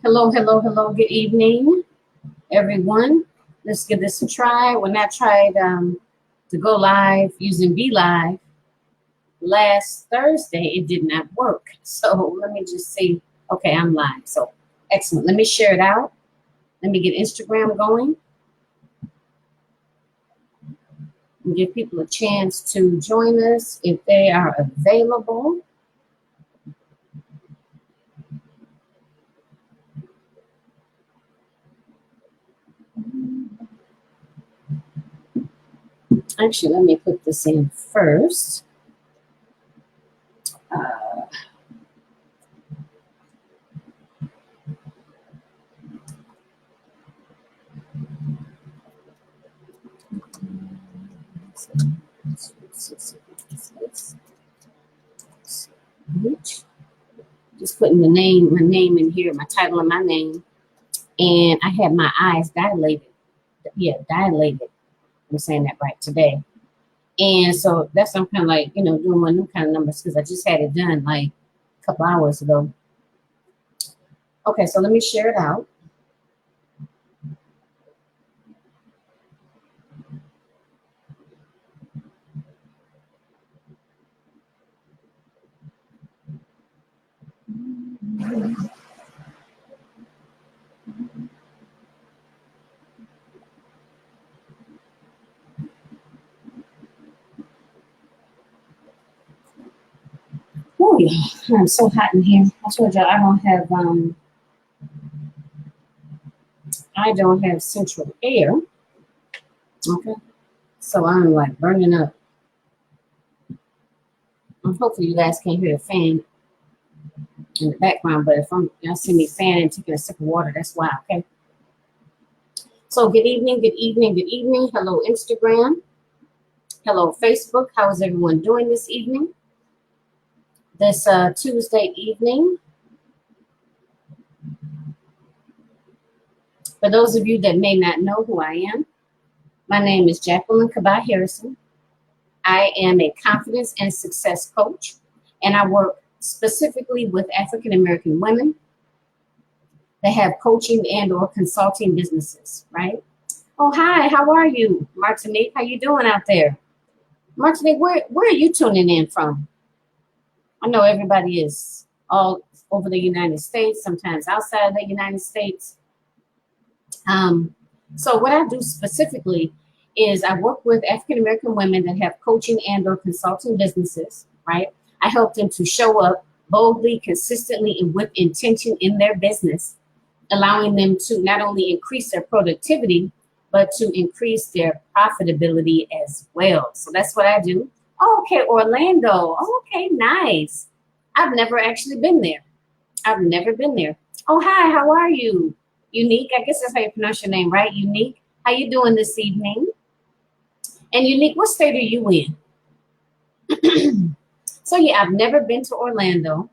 Hello, hello, hello. Good evening, everyone. Let's give this a try. When I tried to go live using Be Live last Thursday, it did not work. So let me just see. Okay, I'm live. So excellent. Let me share it out. Let me get Instagram going and give people a chance to join us if they are available. Actually, let me put this in first. Just putting my name in here, my title and my name. And I had my eyes dilated. Yeah, dilated. I'm saying that right today. And so that's I'm kind of like, doing my new kind of numbers because I just had it done like a couple hours ago. Okay, so let me share it out. Oh yeah, I'm so hot in here. I told you I don't have central air. Okay, so I'm like burning up. And hopefully you guys can't hear the fan in the background, but if y'all see me fanning and taking a sip of water, that's why. Okay. So good evening, good evening, good evening. Hello Instagram. Hello Facebook. How is everyone doing this evening? This Tuesday evening. For those of you that may not know who I am, my name is Jacqueline Kabah Harrison. I am a confidence and success coach, and I work specifically with African American women that have coaching and or consulting businesses, right? Oh, hi, how are you? Martinique, how you doing out there? Martinique, where are you tuning in from? I know everybody is all over the United States, sometimes outside of the United States. So what I do specifically is I work with African American women that have coaching and or consulting businesses, right? I help them to show up boldly, consistently, and with intention in their business, allowing them to not only increase their productivity, but to increase their profitability as well. So that's what I do. Oh, okay, Orlando. Oh, okay, nice. I've never actually been there. I've never been there. Oh, hi, how are you? Unique, I guess that's how you pronounce your name, right? Unique, how you doing this evening? And Unique, what state are you in? So yeah, I've never been to Orlando,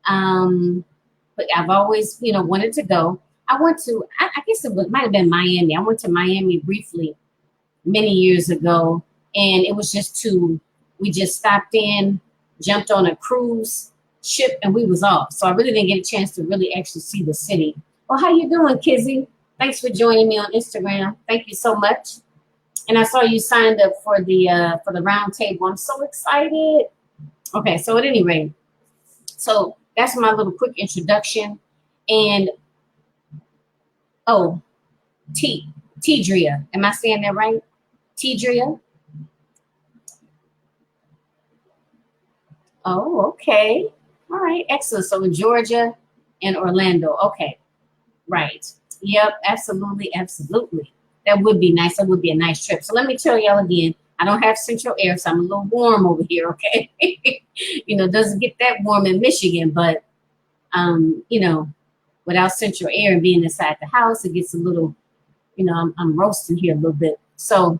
but I've always, wanted to go. I went to, I guess might have been Miami. I went to Miami briefly many years ago, and it was we just stopped in, jumped on a cruise ship, and we was off. So I really didn't get a chance to really actually see the city. Well, how you doing, Kizzy? Thanks for joining me on Instagram. Thank you so much. And I saw you signed up for the round table. I'm so excited. Okay, so at any rate, so that's my little quick introduction. And oh, Tidria. Am I saying that right? Tidria? Oh, okay. All right, excellent. So in Georgia and Orlando. Okay. Right. Yep, absolutely, absolutely. That would be nice. That would be a nice trip. So let me tell y'all again, I don't have central air, so I'm a little warm over here, okay? Doesn't get that warm in Michigan, but, without central air and being inside the house, it gets a little, I'm roasting here a little bit. So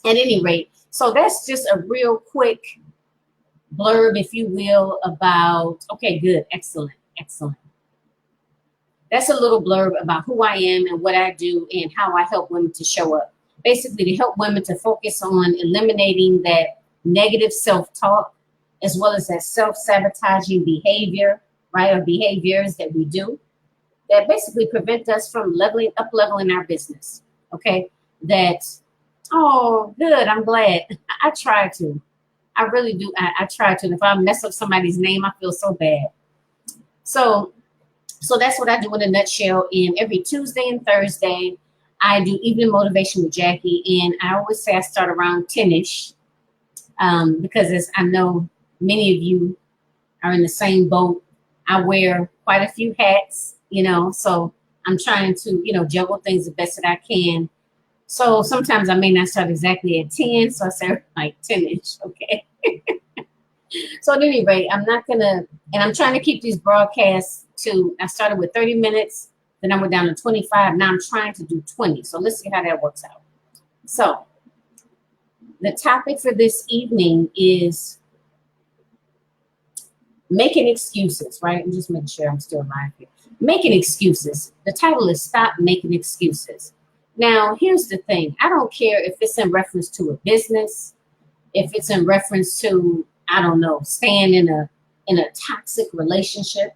at any rate, so that's just a real quick blurb, if you will, about, okay, good, excellent, excellent. That's a little blurb about who I am and what I do and how I help women to show up. Basically, to help women to focus on eliminating that negative self-talk as well as that self-sabotaging behavior, right, or behaviors that we do. that basically prevent us from leveling our business. Okay, that, oh, good, I'm glad. I try to. I really do. I try to. And if I mess up somebody's name, I feel so bad. So that's what I do in a nutshell. And every Tuesday and Thursday, I do evening motivation with Jackie. And I always say I start around 10-ish, because as I know many of you are in the same boat. I wear quite a few hats, so I'm trying to, juggle things the best that I can. So sometimes I may not start exactly at 10, so I say like 10-ish, okay? So at any rate, I'm not gonna, and I'm trying to keep these broadcasts to, I started with 30 minutes, then I went down to 25, now I'm trying to do 20. So let's see how that works out. So the topic for this evening is making excuses, right? I'm just making sure I'm still alive here. Making excuses. The title is Stop Making Excuses. Now, here's the thing. I don't care if it's in reference to a business, if it's in reference to, I don't know, staying in a toxic relationship,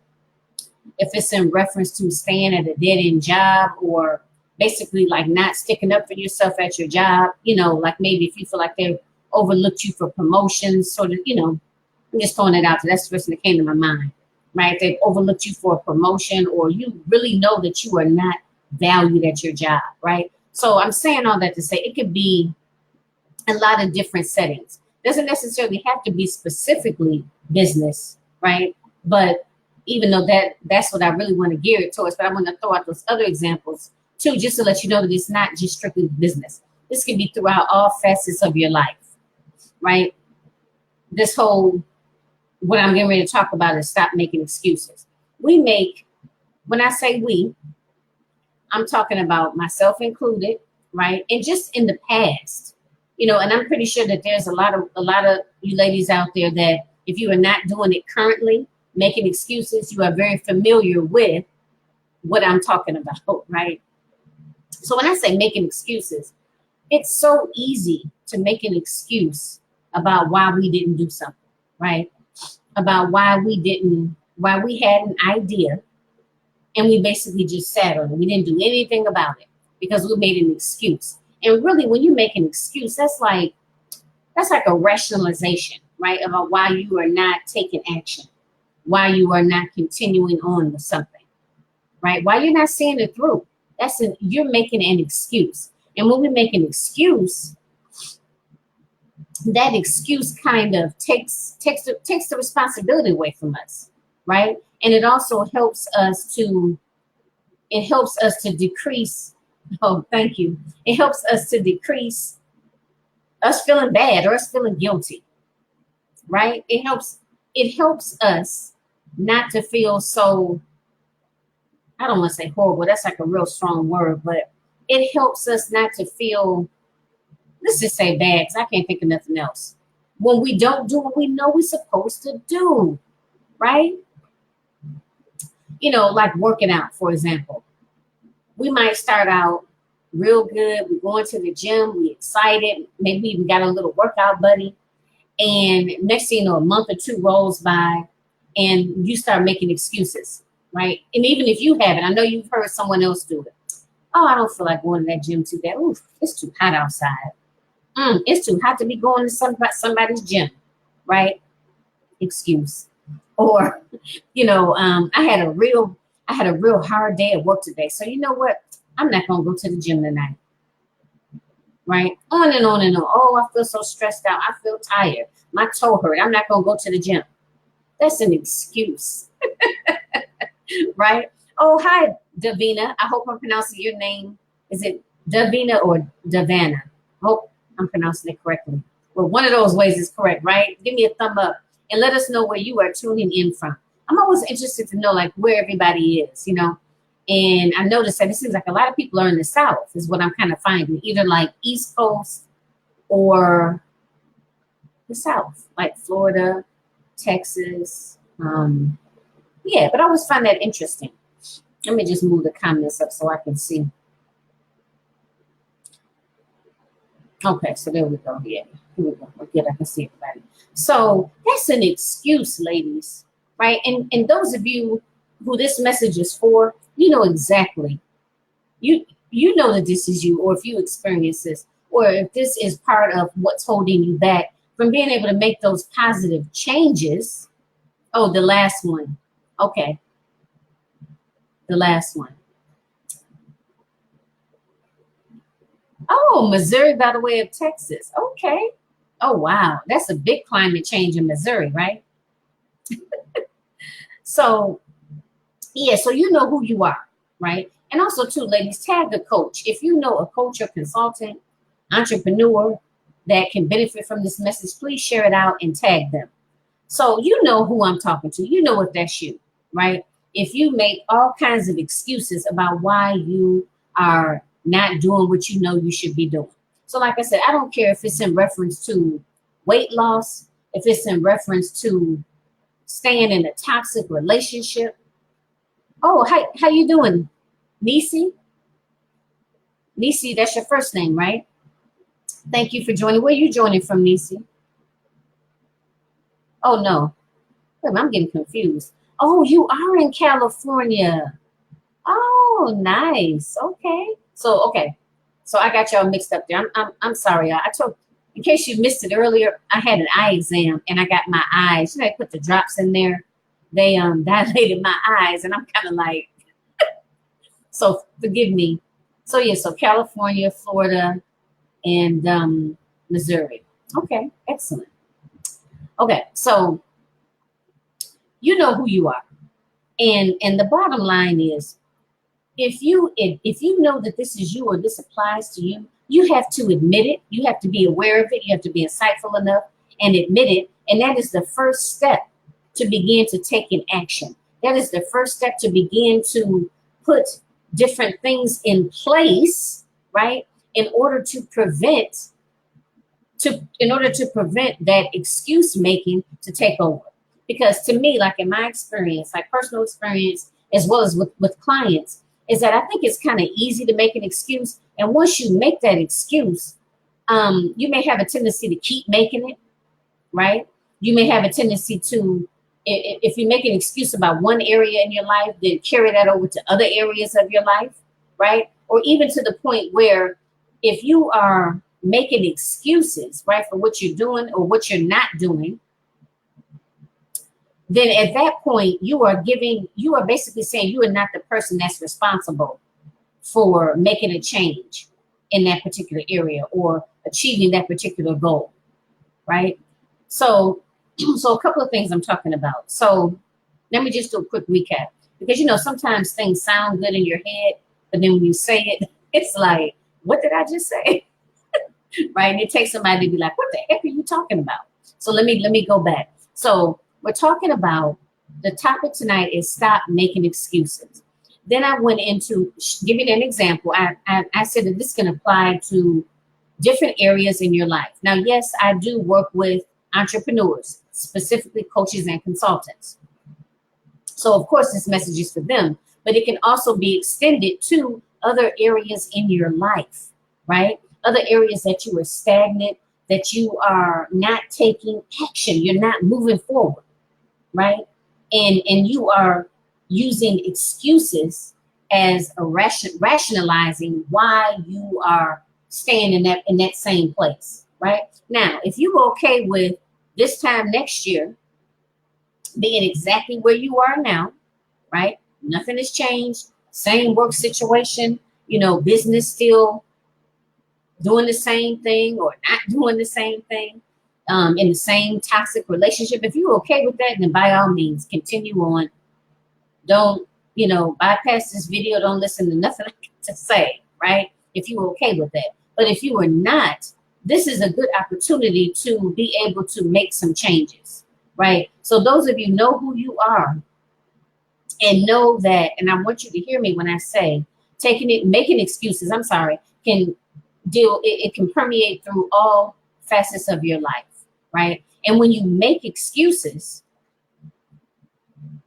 if it's in reference to staying at a dead-end job, or basically like not sticking up for yourself at your job, like maybe if you feel like they've overlooked you for promotions, sort of, I'm just throwing it out there. That's the first thing that came to my mind, right? They've overlooked you for a promotion, or you really know that you are not valued at your job, right? So I'm saying all that to say it could be a lot of different settings. Doesn't necessarily have to be specifically business, right? But even though that's what I really want to gear it towards, but I want to throw out those other examples too, just to let you know that it's not just strictly business. This can be throughout all facets of your life, right? This whole, what I'm getting ready to talk about is stop making excuses. When I say we, I'm talking about myself included, right? And just in the past, and I'm pretty sure that there's a lot of you ladies out there that if you are not doing it currently, making excuses, you are very familiar with what I'm talking about, right? So when I say making excuses, it's so easy to make an excuse about why we didn't do something, right? About why we had an idea and we basically just sat on it. We didn't do anything about it because we made an excuse. And really, when you make an excuse, that's like a rationalization, right? About why you are not taking action, why you are not continuing on with something, right? Why you're not seeing it through. You're making an excuse. And when we make an excuse, that excuse kind of takes the responsibility away from us, right? And it also helps us to decrease. Oh, thank you. It helps us to decrease us feeling bad or us feeling guilty, right? It helps us not to feel so, I don't want to say horrible. That's like a real strong word, but it helps us not to feel, let's just say bad, because I can't think of nothing else. When we don't do what we know we're supposed to do, right? Like working out, for example. We might start out real good. We're going to the gym. We're excited. Maybe even got a little workout buddy. And next thing you know, a month or two rolls by and you start making excuses, right? And even if you haven't, I know you've heard someone else do it. Oh, I don't feel like going to that gym today. Ooh, it's too hot outside. It's too hot to be going to somebody's gym, right? Excuse. Or, I had a real hard day at work today. So you know what? I'm not going to go to the gym tonight. Right? On and on and on. Oh, I feel so stressed out. I feel tired. My toe hurt. I'm not going to go to the gym. That's an excuse. Right? Oh, hi, Davina. I hope I'm pronouncing your name. Is it Davina or Davana? I hope I'm pronouncing it correctly. Well, one of those ways is correct, right? Give me a thumb up and let us know where you are tuning in from. I'm always interested to know like where everybody is, And I noticed that it seems like a lot of people are in the South is what I'm kind of finding, either like East Coast or the South, like Florida, Texas. Yeah, but I always find that interesting. Let me just move the comments up so I can see. Okay, so there we go. Yeah, here we go. Good, I can see everybody. So that's an excuse, ladies, right? And those of you who this message is for, you know exactly. You know that this is you, or if you experience this, or if this is part of what's holding you back from being able to make those positive changes. Oh, the last one. Okay, the last one. Oh, Missouri by the way of Texas. Okay. Oh, wow. That's a big climate change in Missouri, right? So, yeah, so you know who you are, right? And also, too, ladies, tag a coach. If you know a coach or consultant, entrepreneur that can benefit from this message, please share it out and tag them. So you know who I'm talking to. You know if that's you, right? If you make all kinds of excuses about why you are not doing what you know you should be doing. So like I said, I don't care if it's in reference to weight loss, if it's in reference to staying in a toxic relationship. Oh, how you doing, Nisi? Nisi, that's your first name, right? Thank you for joining. Where are you joining from, Nisi? Oh, no. Wait, I'm getting confused. Oh, you are in California. Oh, nice. Okay. Okay. So I got y'all mixed up there. I'm sorry. I told, in case you missed it earlier, I had an eye exam and I got my eyes. You know, I put the drops in there. They dilated my eyes, and I'm kind of like, so forgive me. So yeah, so California, Florida, and Missouri. Okay, excellent. Okay, so you know who you are. And the bottom line is, if you know that this is you or this applies to you, you have to admit it. You have to be aware of it. You have to be insightful enough and admit it. And that is the first step to begin to take an action. That is the first step to begin to put different things in place, right? In order to prevent that excuse making to take over. Because to me, like in my experience, like personal experience, as well as with clients, is that I think it's kind of easy to make an excuse. And once you make that excuse, you may have a tendency to keep making it, right? You may have a tendency to, if you make an excuse about one area in your life, then carry that over to other areas of your life, right? Or even to the point where if you are making excuses, right, for what you're doing or what you're not doing, then at that point you are basically saying you are not the person that's responsible for making a change in that particular area or achieving that particular goal, right? So a couple of things I'm talking about. So let me just do a quick recap, because sometimes things sound good in your head, but then when you say it, it's like, what did I just say? Right? And it takes somebody to be like, what the heck are you talking about? So let me go back. So we're talking about, the topic tonight is stop making excuses. Then I went into giving an example. I said that this can apply to different areas in your life. Now, yes, I do work with entrepreneurs, specifically coaches and consultants. So of course this message is for them, but it can also be extended to other areas in your life, right? Other areas that you are stagnant, that you are not taking action, you're not moving forward, right? And you are using excuses as a rationalizing why you are staying in that same place, right? Now, if you're okay with this time next year being exactly where you are now, right? Nothing has changed, same work situation, business still doing the same thing or not doing the same thing, in the same toxic relationship. If you're okay with that, then by all means, continue on. Don't, bypass this video. Don't listen to nothing I got to say, right? If you're okay with that. But if you are not, this is a good opportunity to be able to make some changes, right? So those of you know who you are and know that, and I want you to hear me when I say making excuses, it can permeate through all facets of your life, right? And when you make excuses,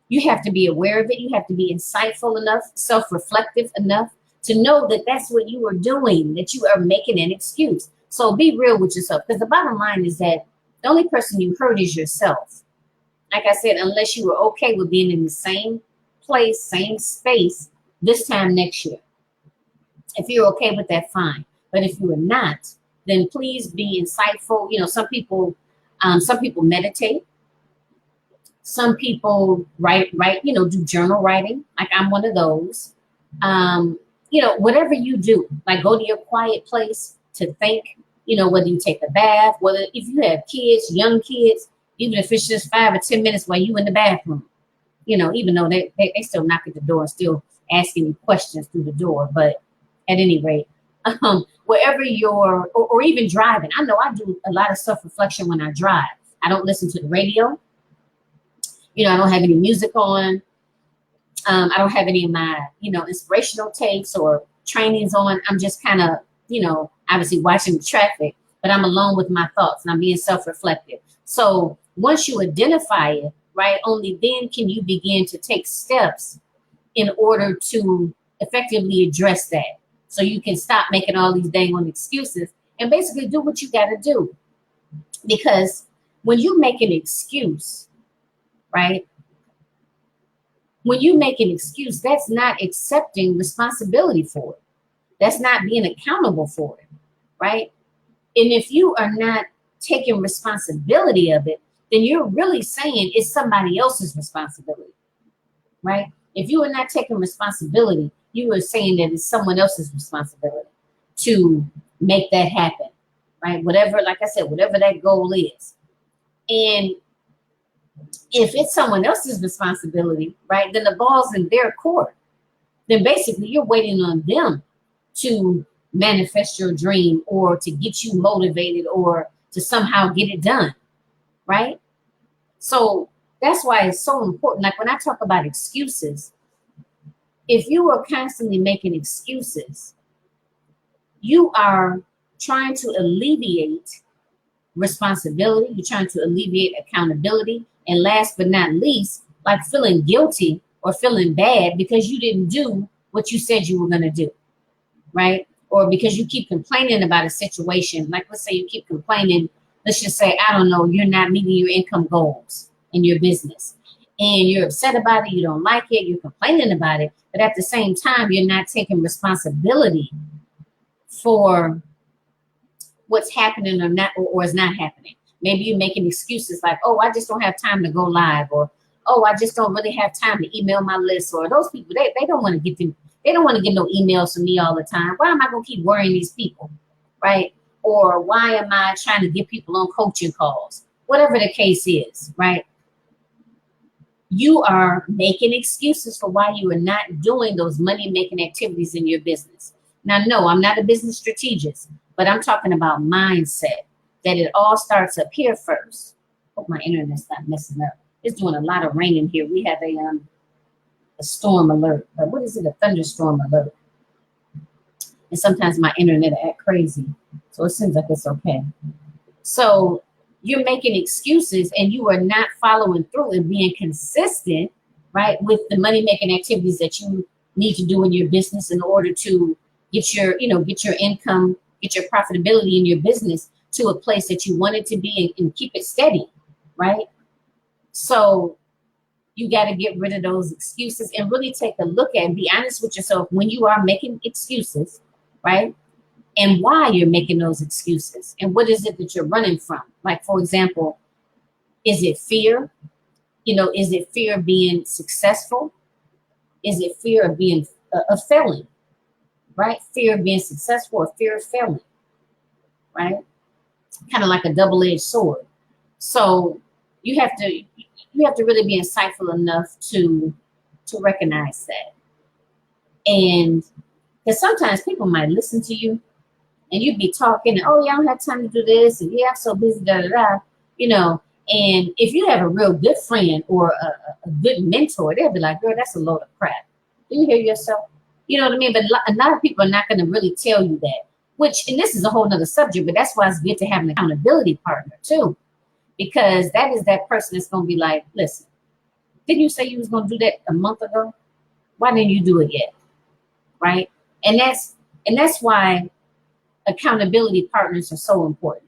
you have to be aware of it. You have to be insightful enough, self-reflective enough to know that that's what you are doing, that you are making an excuse. So be real with yourself, because the bottom line is that the only person you hurt is yourself. Like I said, unless you were okay with being in the same place, same space, this time next year. If you're okay with that, fine. But if you are not, then please be insightful. You know, some people meditate. Some people write, you know, do journal writing. Like I'm one of those. You know, whatever you do, like go to your quiet place to think, you know, whether you take a bath, whether if you have kids, young kids, even if it's just 5 or 10 minutes while you in the bathroom, you know, even though they still knock at the door and still asking you questions through the door. But at any rate, wherever you're, or even driving, I know I do a lot of self-reflection when I drive. I don't listen to the radio. You know, I don't have any music on. I don't have any of my, you know, inspirational tapes or trainings on. I'm just kind of, you know, obviously watching the traffic, but I'm alone with my thoughts and I'm being self-reflective. So once you identify it, right, only then can you begin to take steps in order to effectively address that. So you can stop making all these dang on excuses and basically do what you got to do. Because when you make an excuse, right, when you make an excuse, that's not accepting responsibility for it. That's not being accountable for it, right? And if you are not taking responsibility of it, then you're really saying it's somebody else's responsibility, right? If you are not taking responsibility, you are saying that it's someone else's responsibility to make that happen, right? Whatever, like I said, whatever that goal is. And if it's someone else's responsibility, right, then the ball's in their court. Then basically you're waiting on them to manifest your dream or to get you motivated or to somehow get it done, right? So that's why it's so important. Like when I talk about excuses, if you are constantly making excuses, you are trying to alleviate responsibility. You're trying to alleviate accountability. And last but not least, like feeling guilty or feeling bad because you didn't do what you said you were going to do, right? Or because you keep complaining about a situation. Like let's say you keep complaining, let's just say, I don't know, you're not meeting your income goals in your business. And you're upset about it, you don't like it, you're complaining about it. But at the same time, you're not taking responsibility for what's happening or not, or is not happening. Maybe you're making excuses like, oh, I just don't have time to go live, or oh, I just don't really have time to email my list. Or those people, they don't want to get them, they don't want to get no emails from me all the time. Why am I gonna keep worrying these people, right? Or why am I trying to get people on coaching calls? Whatever the case is, right? You are making excuses for why you are not doing those money-making activities in your business. Now, no, I'm not a business strategist, but I'm talking about mindset, that it all starts up here first. Hope my internet's not messing up. It's doing a lot of rain in here. We have a storm alert. What is it? A thunderstorm alert. And sometimes my internet act crazy. So it seems like it's okay. So you're making excuses and you are not following through and being consistent, right, with the money-making activities that you need to do in your business in order to get your, get your income, get your profitability in your business to a place that you want it to be and keep it steady, right? So you got to get rid of those excuses and really take a look at and be honest with yourself when you are making excuses, right? And why you're making those excuses and what is it that you're running from? Like, for example, is it fear? Is it fear of being successful? Is it fear of being of failing, right? Fear of being successful or fear of failing, right? Kind of like a double-edged sword. So you have to really be insightful enough to recognize that. And because sometimes people might listen to you and you'd be talking, and, oh, yeah, I don't have time to do this, and yeah, I'm so busy, and if you have a real good friend or a good mentor, they'll be like, girl, that's a load of crap. Do you hear yourself? You know what I mean? But a lot of people are not going to really tell you that, and this is a whole nother subject, but that's why it's good to have an accountability partner too, because that is that person that's going to be like, listen, didn't you say you was going to do that a month ago? Why didn't you do it yet? Right? And that's why accountability partners are so important,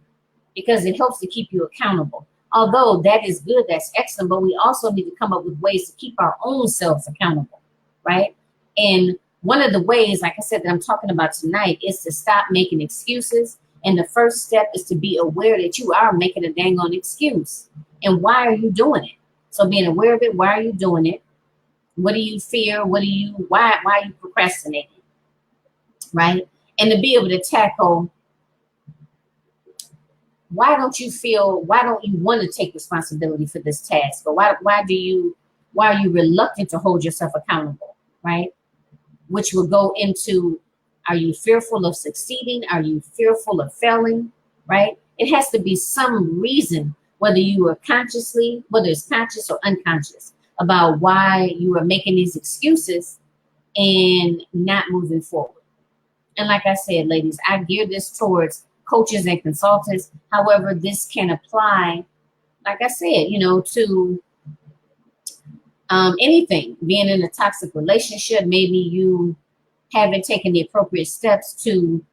because it helps to keep you accountable. Although that is good, that's excellent, but we also need to come up with ways to keep our own selves accountable, right? And one of the ways, like I said, that I'm talking about tonight is to stop making excuses. And the first step is to be aware that you are making a dang on excuse. And why are you doing it? So being aware of it, why are you doing it? What do you fear? Why are you procrastinating? Right? And to be able to tackle, why don't you want to take responsibility for this task? Or why are you reluctant to hold yourself accountable? Right? Which will go into, are you fearful of succeeding? Are you fearful of failing? Right? It has to be some reason, whether it's conscious or unconscious, about why you are making these excuses and not moving forward. And like I said, ladies, I gear this towards coaches and consultants. However, this can apply, like I said, to anything. Being in a toxic relationship, maybe you haven't taken the appropriate steps to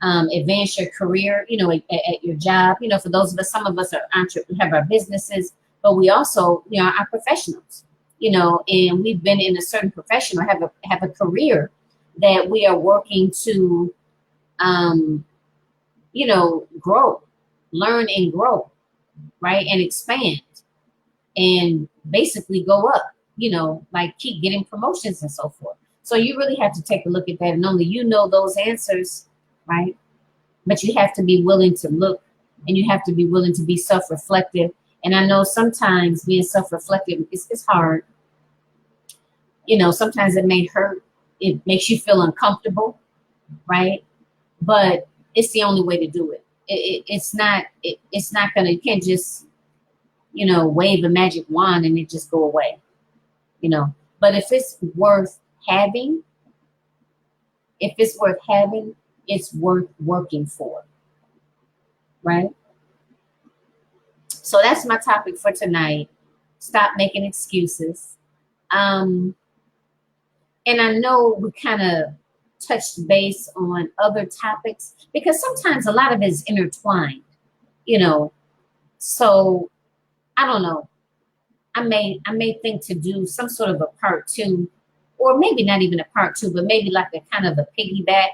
advance your career, at your job. For those of us, some of us have our businesses, but we also, are professionals, and we've been in a certain profession or have a career that we are working to, grow, learn and grow, right? And expand and basically go up, like keep getting promotions and so forth. So you really have to take a look at that, and only you know those answers, right? But you have to be willing to look, and you have to be willing to be self-reflective. And I know sometimes being self-reflective is hard. Sometimes it may hurt. It makes you feel uncomfortable, right? But it's the only way to do it. It's not gonna, you can't just, wave a magic wand and it just go away, But if it's worth having, it's worth working for, right? So that's my topic for tonight. Stop making excuses. And I know we kind of touched base on other topics because sometimes a lot of it is intertwined, So I don't know. I may think to do some sort of a part 2, or maybe not even a part 2, but maybe like a kind of a piggyback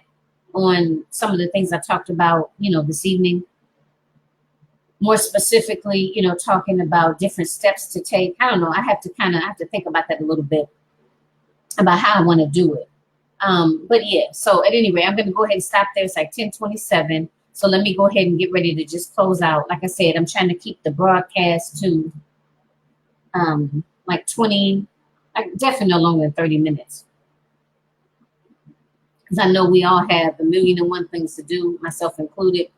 on some of the things I talked about, this evening. More specifically, talking about different steps to take. I don't know. I have to think about that a little bit, about how I want to do it. But yeah, so at any rate, I'm going to go ahead and stop there. It's like 10:27. So let me go ahead and get ready to just close out. Like I said, I'm trying to keep the broadcast to like 20, like definitely no longer than 30 minutes. Because I know we all have a million and one things to do, myself included.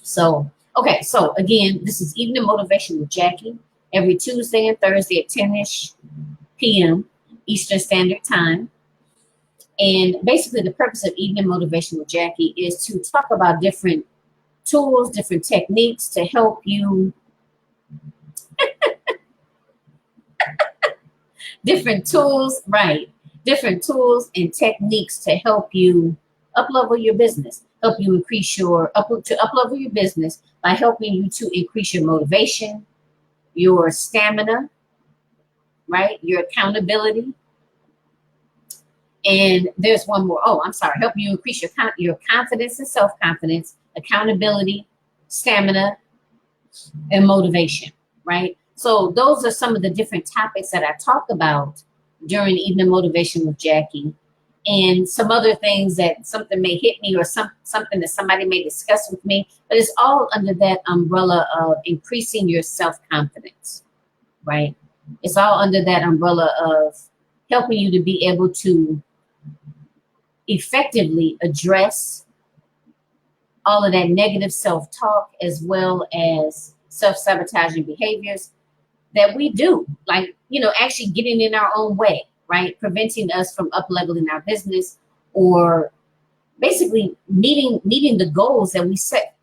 So, okay. So again, this is Evening Motivation with Jackie, every Tuesday and Thursday at 10-ish p.m. Eastern Standard Time. And basically the purpose of Evening Motivation with Jackie is to talk about different tools, different techniques to help you, different tools and techniques to help you up-level your business, help you up-level your business by helping you to increase your motivation, your stamina, right? Your accountability. And there's one more. Oh, I'm sorry. Help you increase your confidence and self-confidence, accountability, stamina, and motivation, right? So those are some of the different topics that I talk about during Evening Motivation with Jackie. And some other things that something may hit me, or something that somebody may discuss with me, but it's all under that umbrella of increasing your self-confidence, right? It's all under that umbrella of helping you to be able to effectively address all of that negative self-talk, as well as self-sabotaging behaviors that we do, like, actually getting in our own way, right? Preventing us from up-leveling our business, or basically meeting the goals that we set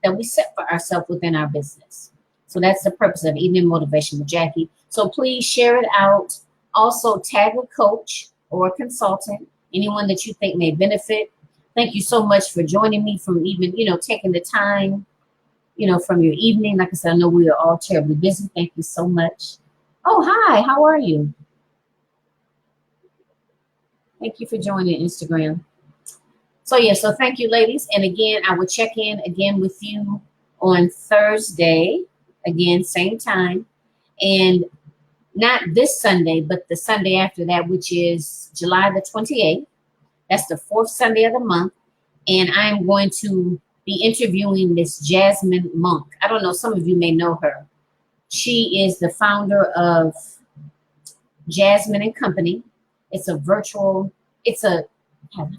for ourselves within our business. So that's the purpose of Evening Motivation with Jackie. So please share it out. Also tag a coach or a consultant, anyone that you think may benefit. Thank you so much for joining me, from even, taking the time, from your evening. Like I said, I know we are all terribly busy. Thank you so much. Oh, hi, how are you? Thank you for joining Instagram. So yeah, so thank you, ladies. And again, I will check in again with you on Thursday. Again, same time. And not this Sunday, but the Sunday after that, which is July the 28th. That's the fourth Sunday of the month. And I'm going to be interviewing Miss Jasmine Monk. I don't know, some of you may know her. She is the founder of Jasmine and Company. It's a virtual, I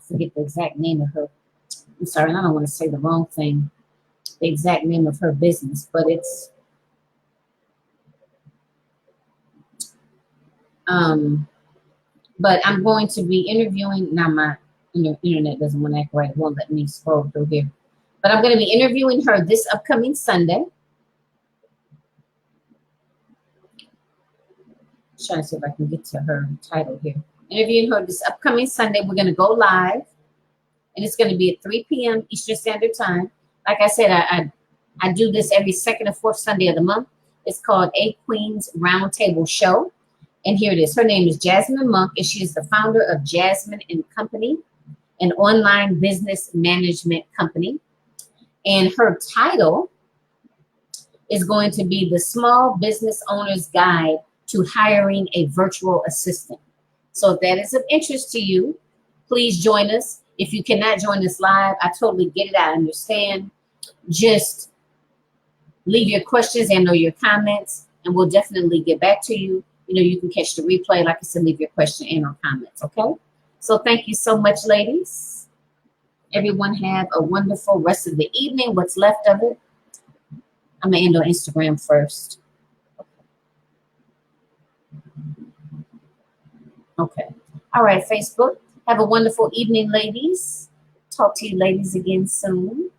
forget the exact name of her. I'm sorry, I don't want to say the wrong thing. The exact name of her business, but it's, but I'm going to be interviewing, now my internet doesn't want to act right. It won't let me scroll through here. But I'm going to be interviewing her this upcoming Sunday. Trying to see if I can get to her title here. Interviewing her this upcoming Sunday. We're going to go live, and it's going to be at 3 p.m. Eastern Standard Time. Like I said, I do this every second and fourth Sunday of the month. It's called A Queen's Roundtable Show. And here it is. Her name is Jasmine Monk, and she is the founder of Jasmine and Company, an online business management company. And her title is going to be the Small Business Owner's Guide to Hiring a Virtual Assistant. So if that is of interest to you, please join us. If you cannot join us live, I totally get it. I understand. Just leave your questions and or your comments, and we'll definitely get back to you. You know, you can catch the replay. Like I said, leave your question and or comments, okay? So thank you so much, ladies. Everyone have a wonderful rest of the evening, what's left of it. I'm going to end on Instagram first. Okay. All right, Facebook. Have a wonderful evening, ladies. Talk to you ladies again soon.